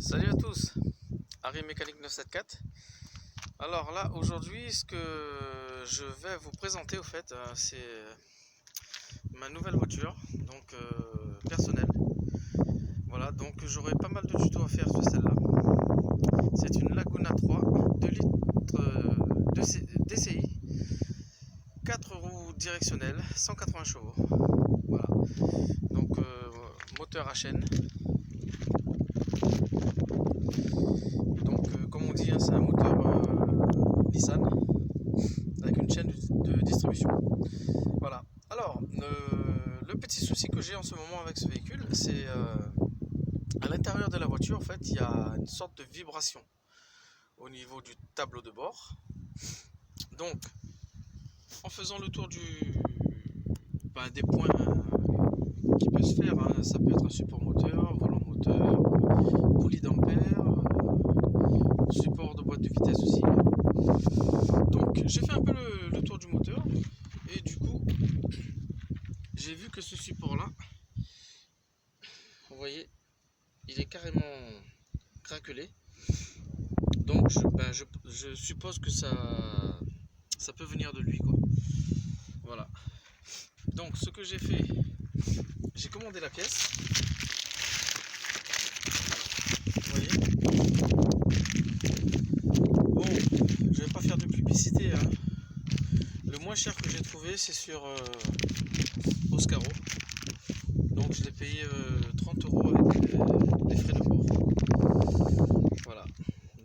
Salut à tous, Harry Mécanique 974. Alors là aujourd'hui ce que je vais vous présenter au fait c'est ma nouvelle voiture, donc personnelle. Voilà, donc j'aurai pas mal de tutos à faire sur celle-là. C'est une Laguna 3 2 litres DCI, 4 roues directionnelles, 180 chevaux. Voilà, donc moteur à chaîne. Comme on dit, c'est un moteur Nissan avec une chaîne de distribution. Voilà. Alors, le petit souci que j'ai en ce moment avec ce véhicule, c'est à l'intérieur de la voiture, en fait, il y a une sorte de vibration au niveau du tableau de bord. Donc, en faisant le tour des points qui peuvent se faire, hein, ça peut être un support moteur, volant moteur, poulie d'ampère, support de boîte de vitesse aussi. Donc j'ai fait un peu le tour du moteur et du coup j'ai vu que ce support là, vous voyez, il est carrément craquelé. Donc je suppose que ça peut venir de lui quoi. Voilà. Donc ce que j'ai fait, j'ai commandé la pièce. Vous voyez. Bon, je vais pas faire de publicité, hein. Le moins cher que j'ai trouvé c'est sur Oscaro. Donc je l'ai payé 30 € avec les frais de port. Voilà.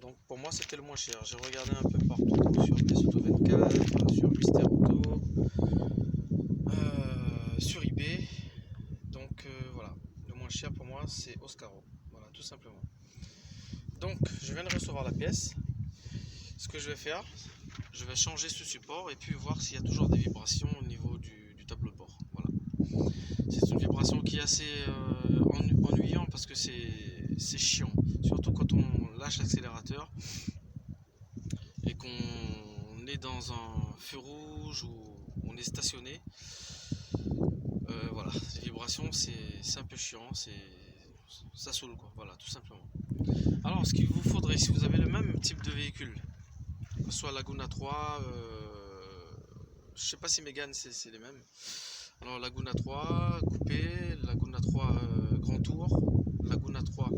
Donc pour moi c'était le moins cher. J'ai regardé un peu partout sur PS Auto 24, sur Mister Auto, sur eBay. Donc voilà. Le moins cher pour moi c'est Oscaro. Voilà, tout simplement. Donc je viens de recevoir la pièce. Ce que je vais faire, je vais changer ce support et puis voir s'il y a toujours des vibrations au niveau du tableau de bord. Voilà. C'est une vibration qui est assez ennuyant parce que c'est chiant, surtout quand on lâche l'accélérateur et qu'on est dans un feu rouge ou on est stationné. Voilà, ces vibrations c'est un peu chiant, ça saoule quoi, voilà, tout simplement. Alors ce qu'il vous faudrait, si vous avez le même type de véhicule, que ce soit Laguna 3, je sais pas si Mégane c'est les mêmes. Alors Laguna 3 coupé, Laguna 3 grand tour, Laguna 3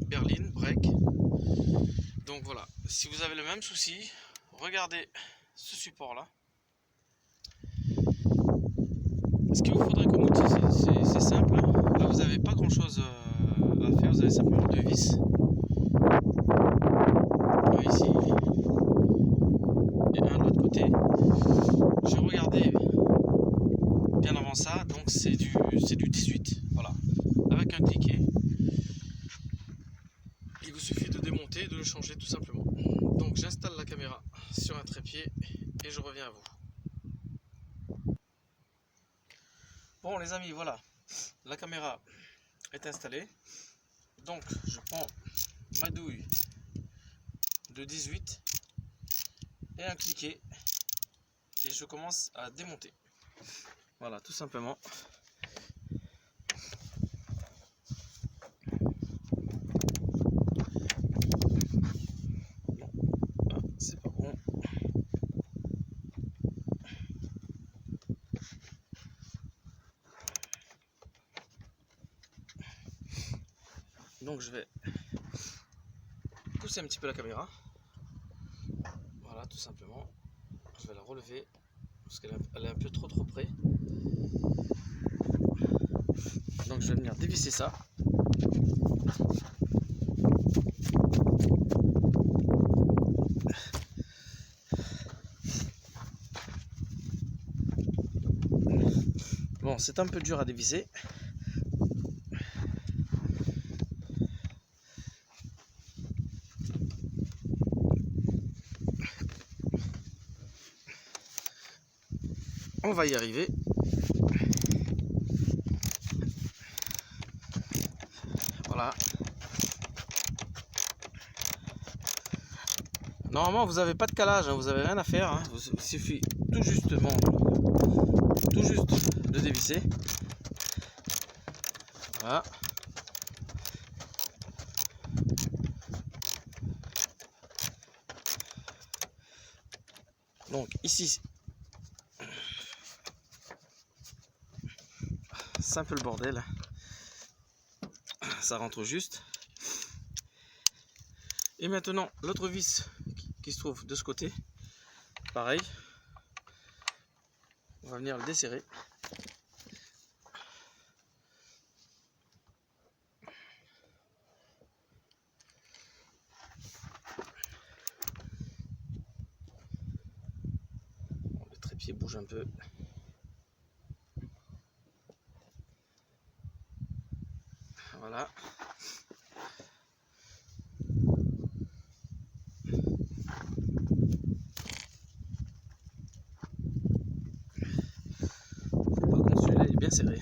berline, break. Donc voilà, si vous avez le même souci, regardez ce support là. Ce qu'il vous faudrait comme outil, c'est simple. Là vous n'avez pas grand chose à faire, vous avez simplement deux vis. Ici et un de l'autre côté. J'ai regardé bien avant ça, donc c'est du 18, voilà, avec un cliquet. Il vous suffit de démonter et de le changer tout simplement. Donc j'installe la caméra sur un trépied et je reviens à vous. Bon les amis, voilà, la caméra est installée. Donc je prends ma douille de 18 et un cliquet et je commence à démonter. Voilà, tout simplement. C'est pas bon. Donc je vais pousser un petit peu la caméra. Voilà, tout simplement. Je vais la relever parce qu'elle est un peu trop près. Donc je vais venir dévisser ça. Bon, c'est un peu dur à dévisser. On va y arriver. Voilà. Normalement, vous n'avez pas de calage, hein, vous n'avez rien à faire. Hein. Il suffit tout juste de dévisser. Voilà. Donc ici, c'est un peu le bordel. Ça rentre juste. Et maintenant, l'autre vis qui se trouve de ce côté, pareil. On va venir le desserrer. Le trépied bouge un peu. Voilà. Par contre, celui-là, il est bien serré.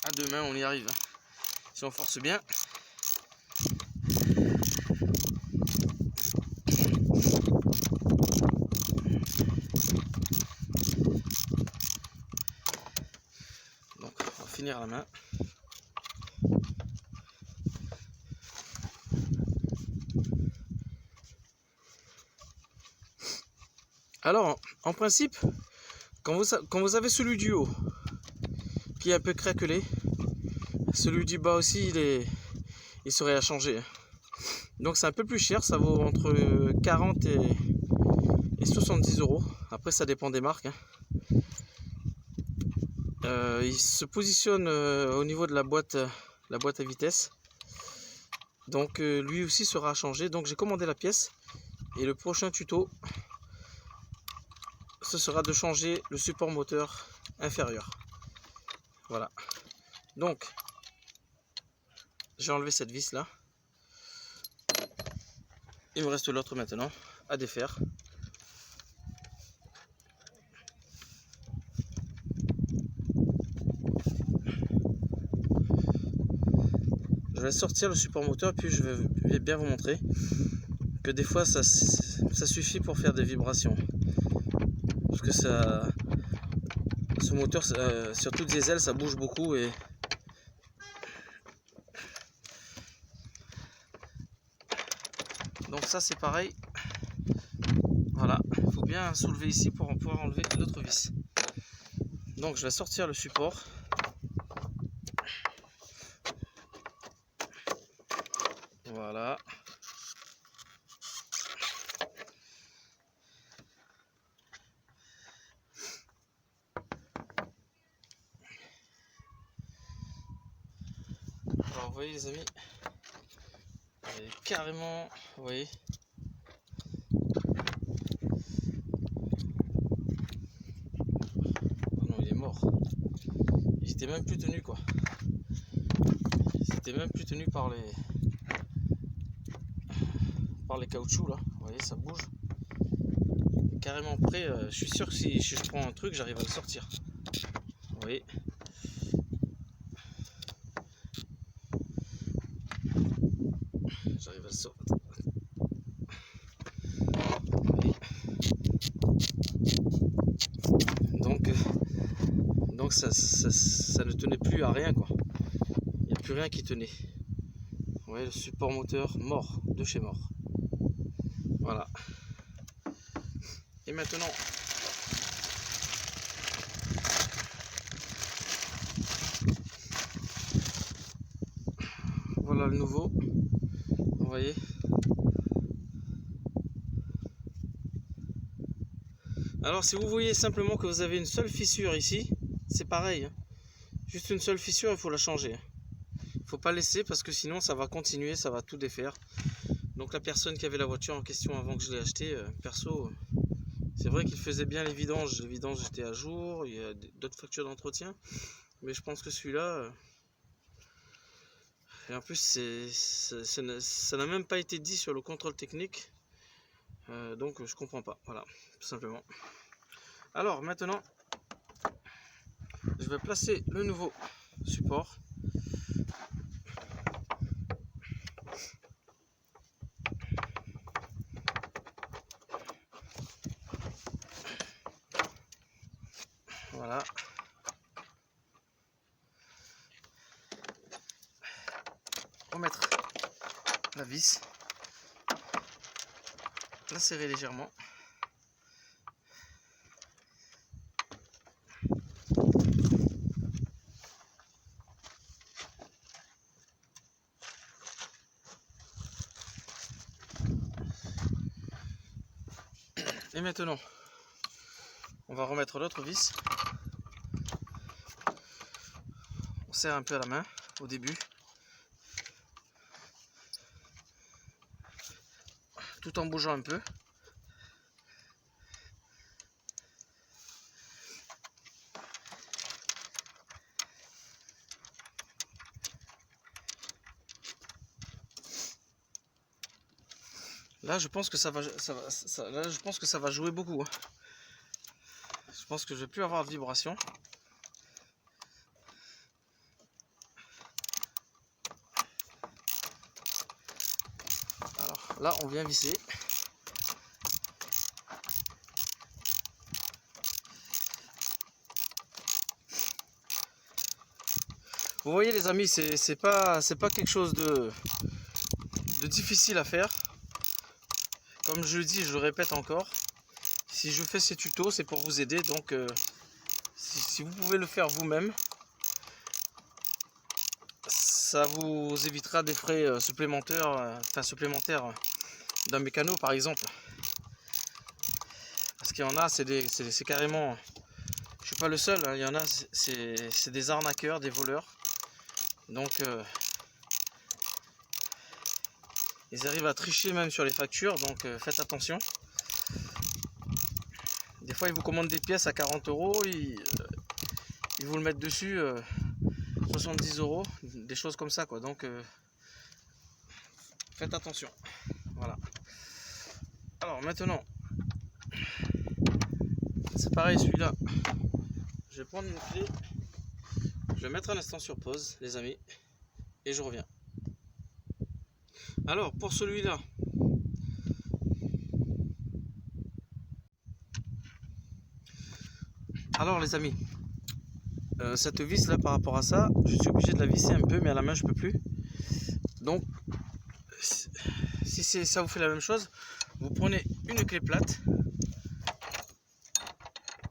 À deux mains, on y arrive. Si on force bien. Donc, on va finir à la main. Alors, en principe, quand vous avez celui du haut qui est un peu craquelé, celui du bas aussi, il serait à changer. Donc c'est un peu plus cher, ça vaut entre 40 et 70 euros. Après, ça dépend des marques. Il se positionne au niveau de la boîte à vitesse. Donc lui aussi sera à changer. Donc j'ai commandé la pièce et le prochain tuto, ce sera de changer le support moteur inférieur. Voilà. Donc j'ai enlevé cette vis là. Il me reste l'autre maintenant à défaire. Je vais sortir le support moteur puis je vais bien vous montrer que des fois ça suffit pour faire des vibrations. Parce que ce moteur sur toutes les ailes ça bouge beaucoup et donc ça c'est pareil. Voilà, il faut bien soulever ici pour pouvoir enlever l'autre vis. Donc je vais sortir le support. Voilà. Alors vous voyez les amis, il est carrément, vous voyez, oh non il est mort, il était même plus tenu quoi, il était même plus tenu par les caoutchoucs là, vous voyez ça bouge, carrément prêt, je suis sûr que si je prends un truc j'arrive à le sortir, vous voyez. J'arrive à le sortir. Donc ça ne tenait plus à rien quoi. Il n'y a plus rien qui tenait. Vous voyez le support moteur mort, de chez mort. Voilà. Et maintenant, voilà le nouveau. Vous voyez. Alors si vous voyez simplement que vous avez une seule fissure ici, c'est pareil. Hein. Juste une seule fissure, il faut la changer. Il ne faut pas laisser parce que sinon ça va continuer, ça va tout défaire. Donc la personne qui avait la voiture en question avant que je l'ai acheté, perso, c'est vrai qu'il faisait bien les vidanges étaient à jour, il y a d'autres factures d'entretien, mais je pense que celui-là, et en plus ça n'a même pas été dit sur le contrôle technique, donc je comprends pas, voilà, tout simplement. Alors maintenant, je vais placer le nouveau support. Voilà. Remettre la vis, la serrer légèrement. Et maintenant, on va remettre l'autre vis. On serre un peu à la main au début, tout en bougeant un peu. Là, je pense que ça va jouer beaucoup. Je pense que je vais plus avoir de vibration. Alors là, on vient visser. Vous voyez les amis, c'est pas quelque chose de difficile à faire. Comme je le dis, je le répète encore, si je fais ces tutos, c'est pour vous aider. Donc si vous pouvez le faire vous-même, ça vous évitera des frais supplémentaires, d'un mécano par exemple. Parce qu'il y en a, c'est carrément, je suis pas le seul, hein, il y en a, c'est des arnaqueurs, des voleurs. Donc ils arrivent à tricher même sur les factures, donc faites attention. Des fois ils vous commandent des pièces à 40 €, ils vous le mettent dessus 70 €, des choses comme ça quoi. Donc faites attention. Voilà. Alors maintenant, c'est pareil celui-là. Je vais prendre une clé, je vais mettre un instant sur pause les amis, et je reviens. Alors pour celui-là, alors les amis, cette vis là par rapport à ça, je suis obligé de la visser un peu, mais à la main je peux plus. Donc si ça vous fait la même chose, vous prenez une clé plate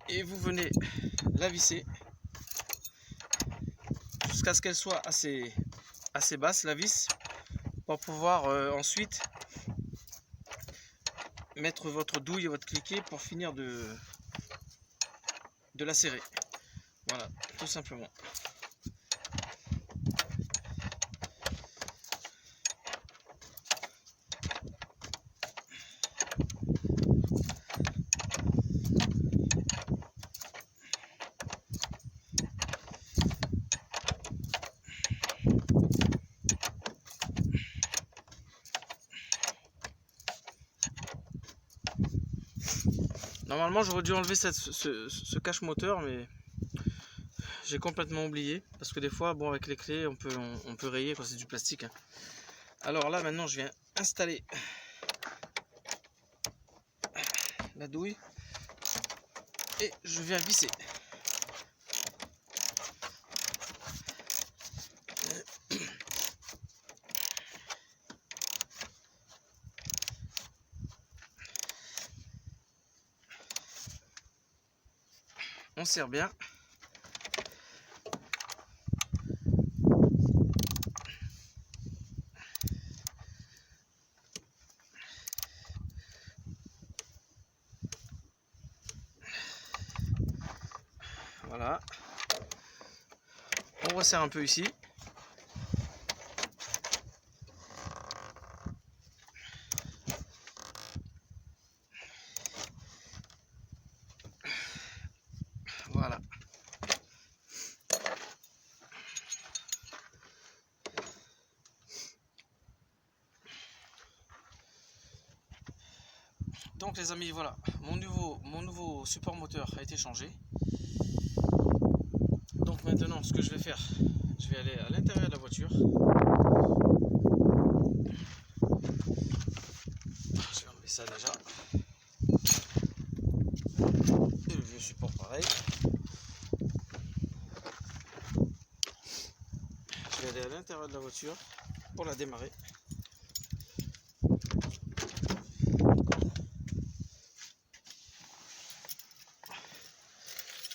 et vous venez la visser jusqu'à ce qu'elle soit assez basse, la vis, pour pouvoir ensuite mettre votre douille et votre cliquet pour finir de la serrer. Voilà, tout simplement. Normalement j'aurais dû enlever ce cache moteur, mais j'ai complètement oublié, parce que des fois bon avec les clés on peut rayer quand c'est du plastique, hein. Alors là maintenant je viens installer la douille et je viens visser. On serre bien. Voilà. On resserre un peu ici. Voilà. Donc les amis, voilà, mon nouveau support moteur a été changé. Donc maintenant ce que je vais faire, je vais aller à l'intérieur de la voiture. Je vais enlever ça déjà. Et le vieux support pareil. vais aller à l'intérieur de la voiture pour la démarrer.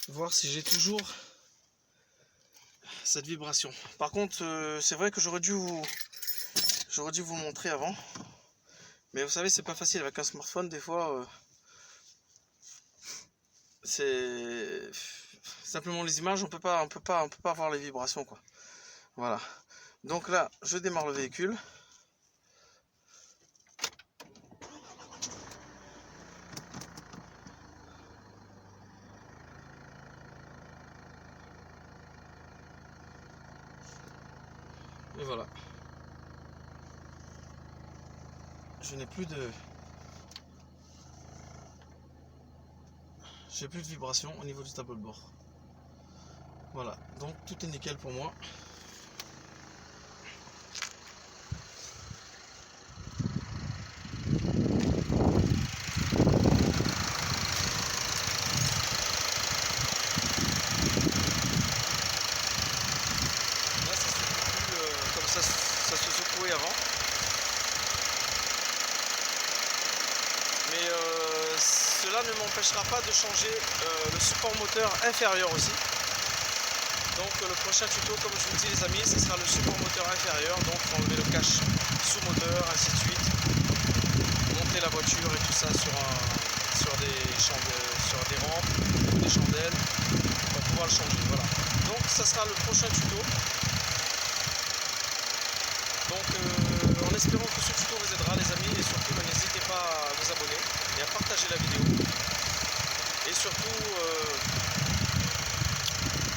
Voir si j'ai toujours cette vibration. Par contre, c'est vrai que j'aurais dû vous montrer avant. Mais vous savez, c'est pas facile avec un smartphone. Des fois, c'est simplement les images. On peut pas voir les vibrations, quoi. Voilà. Donc là, je démarre le véhicule. Et voilà. Je n'ai plus de... J'ai plus de vibration au niveau du tableau de bord. Voilà, donc tout est nickel pour moi. Là, ça se secoue plus comme ça se secouait avant. Mais cela ne m'empêchera pas de changer le support moteur inférieur aussi. Donc le prochain tuto, comme je vous dis les amis, ce sera le support moteur inférieur. Donc il faut enlever le cache sous moteur, ainsi de suite. Monter la voiture et tout ça sur des rampes, des chandelles, pour pouvoir le changer. Voilà. Donc ça sera le prochain tuto. Donc en espérant que ce tuto vous aidera les amis, et surtout n'hésitez pas à vous abonner et à partager la vidéo. Et surtout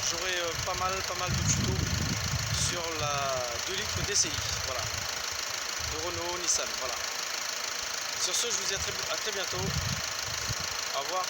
j'aurai pas mal de tutos sur la 2 litres DCI, voilà, de Renault, Nissan, voilà. Sur ce, je vous dis à très bientôt. Au revoir.